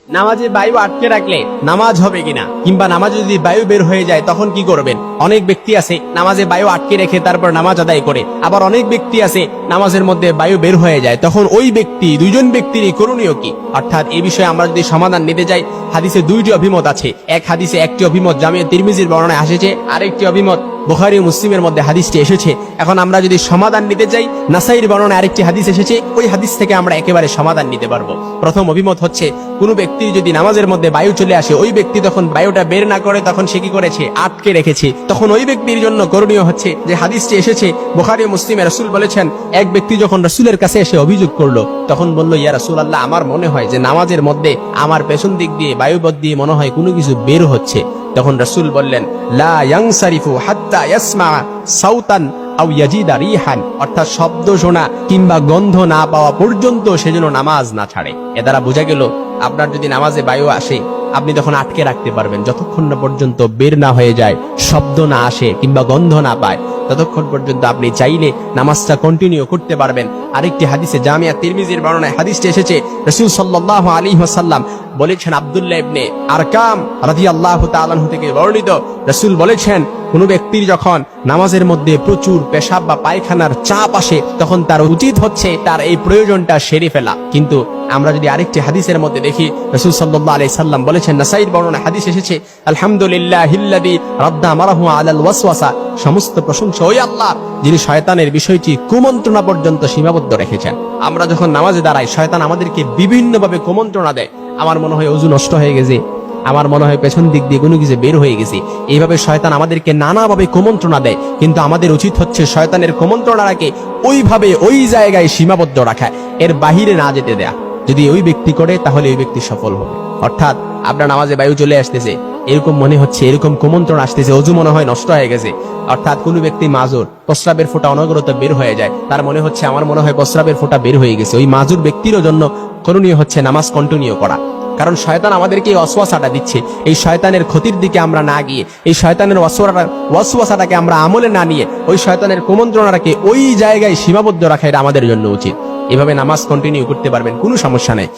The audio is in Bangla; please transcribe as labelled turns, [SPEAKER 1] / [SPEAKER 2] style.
[SPEAKER 1] নামাজে বায়ু আটকে রাখলে নামাজ হবে কিনা, কিংবা নামাজে যদি বায়ু বের হয়ে যায় তখন কি করবেন? অনেক ব্যক্তি আছে নামাজে বায়ু আটকে রেখে তারপর নামাজ আদায় করে, আবার অনেক ব্যক্তি আছে নামাজের মধ্যে বায়ু বের হয়ে যায়, তখন ওই ব্যক্তি দুইজন ব্যক্তিরই করণীয় কি? অর্থাৎ এই বিষয়ে আমরা যদি সমাধান নিতে যাই, হাদিসে দুইটি অভিমত আছে। এক হাদিসে একটি অভিমত জামিয়া তিরমিজির বর্ণনায় এসেছে, আরেকটি অভিমত বুখারী ও মুসলিমের মধ্যে হাদিসটি এসেছে। এখন আমরা যদি সমাধান নিতে চাই, নাসাইর বর্ণনায় আরেকটি হাদিস এসেছে, ওই হাদিস থেকে আমরা একেবারে সমাধান নিতে পারবো। প্রথম অভিমত হচ্ছে, কোনো ব্যক্তি যদি নামাজের মধ্যে বায়ু চলে আসে, ওই ব্যক্তি তখন বায়ুটা বের না করে তখন সে কি করেছে? আটকে রেখেছে। তখন ওই ব্যক্তির জন্য করণীয় হচ্ছে যে হাদিসটি এসেছে বুখারী ও মুসলিমে, রাসূল বলেছেন, এক ব্যক্তি যখন রাসূলের কাছে এসে অভিযোগ করলো, তখন বলল, ইয়া রাসূলুল্লাহ, আমার মনে হয় যে নামাজের মধ্যে আমার পেছন দিক দিয়ে বায়ুপথ দিয়ে মনে হয় কোনো কিছু বের হচ্ছে। তখন রাসূল বললেন, লা ইয়ানসারিফু হাত্তা ইয়াসমা সাউতান আও ইয়াজিদা রিহান, অর্থাৎ শব্দ শোনা কিংবা গন্ধ না পাওয়া পর্যন্ত সে যেন নামাজ না ছাড়ে। এ দ্বারা বোঝা গেল, আপনার যদি নামাজে বায়ু আসে, আপনি তখন আটকে রাখতে পারবেন যতক্ষণ না পর্যন্ত বের না হয়ে যায়, শব্দ না আসে কিংবা গন্ধ না পায়, ততক্ষণ পর্যন্ত আপনি চাইলে নামাজটা কন্টিনিউ করতে পারবেন। আরেকটি হাদিসে জামিয়া তিরমিজির বর্ণনায় হাদিসটি এসেছে, রাসূল সাল্লাল্লাহু আলাইহি ওয়াসাল্লাম বলেছেন, আব্দুল্লাহ ইবনে আরকাম রাদিয়াল্লাহু তাআলা আনহু থেকে বর্ণিত, রাসূল বলেছেন, কোন ব্যক্তির যখন নামাজের মধ্যে প্রচুর পেশাব বা পায়খানার চাপ আসে, তখন তার উচিত হচ্ছে তার এই প্রয়োজনটা সেরে ফেলা। কিন্তু আমরা যদি আরেকটি হাদিসের মধ্যে দেখি, রাসূল সাল্লাল্লাহু আলাইহি সাল্লাম বলেছেন, নাসাইর বর্ণনায় হাদিস এসেছে, আলহামদুলিল্লাহিল্লাযী রাদ্দা মারাহু আলাল ওয়াসওয়াসা, সমস্ত প্রশংসা ওই আল্লাহ যিনি শয়তানের বিষয়টি কুমন্ত্রণা পর্যন্ত সীমাবদ্ধ রেখেছেন। আমরা যখন নামাজে দাঁড়াই, শয়তান আমাদেরকে বিভিন্নভাবে কুমন্ত্রণা দেয়। আমার মনে হয় ওযু নষ্ট হয়ে গেছে, আমার মনে হয় পেছন দিক দিয়ে কোনো কিছু বের হয়ে গেছে। এইভাবে শয়তান আমাদেরকে নানাভাবে কুমন্ত্রণা দেয়, কিন্তু আমাদের উচিত হচ্ছে শয়তানের কুমন্ত্রণাকে ওইভাবে ওই জায়গায় সীমাবদ্ধ রাখা, এর বাহিরে না যেতে দেয়া। যদি ওই ব্যক্তি করে, তাহলে ওই ব্যক্তি সফল হবে। অর্থাৎ আপনার নামাজে বায়ু চলে আসতেছে, এরকম মনে হচ্ছে, এরকম কুমন্ত্রণা আসতেছে, ওযু মনে হয় নষ্ট হয়ে গেছে, অর্থাৎ কোনো ব্যক্তি মাজুর, প্রস্রাবের ফোঁটা অনবরত বের হয়ে যায়, তার মনে হচ্ছে আমার মনে হয় প্রস্রাবের ফোঁটা বের হয়ে গেছে, ওই মাজুর ব্যক্তিরও জন্য করণীয় হচ্ছে নামাজ কন্টিনিউ করা। কারণ শয়তান আমাদেরকে এই ওয়াসওয়াসাটা দিচ্ছে। এই শয়তানের ক্ষতির দিকে আমরা না গিয়ে, এই শয়তানের ওয়াসওয়াসাটাকে আমরা আমলে না নিয়ে, ওই শয়তানের কুমন্ত্রণাটাকে ওই জায়গায় সীমাবদ্ধ রাখা, এটা আমাদের জন্য উচিত। এভাবে নামাজ কন্টিনিউ করতে পারবেন, কোনো সমস্যা নেই।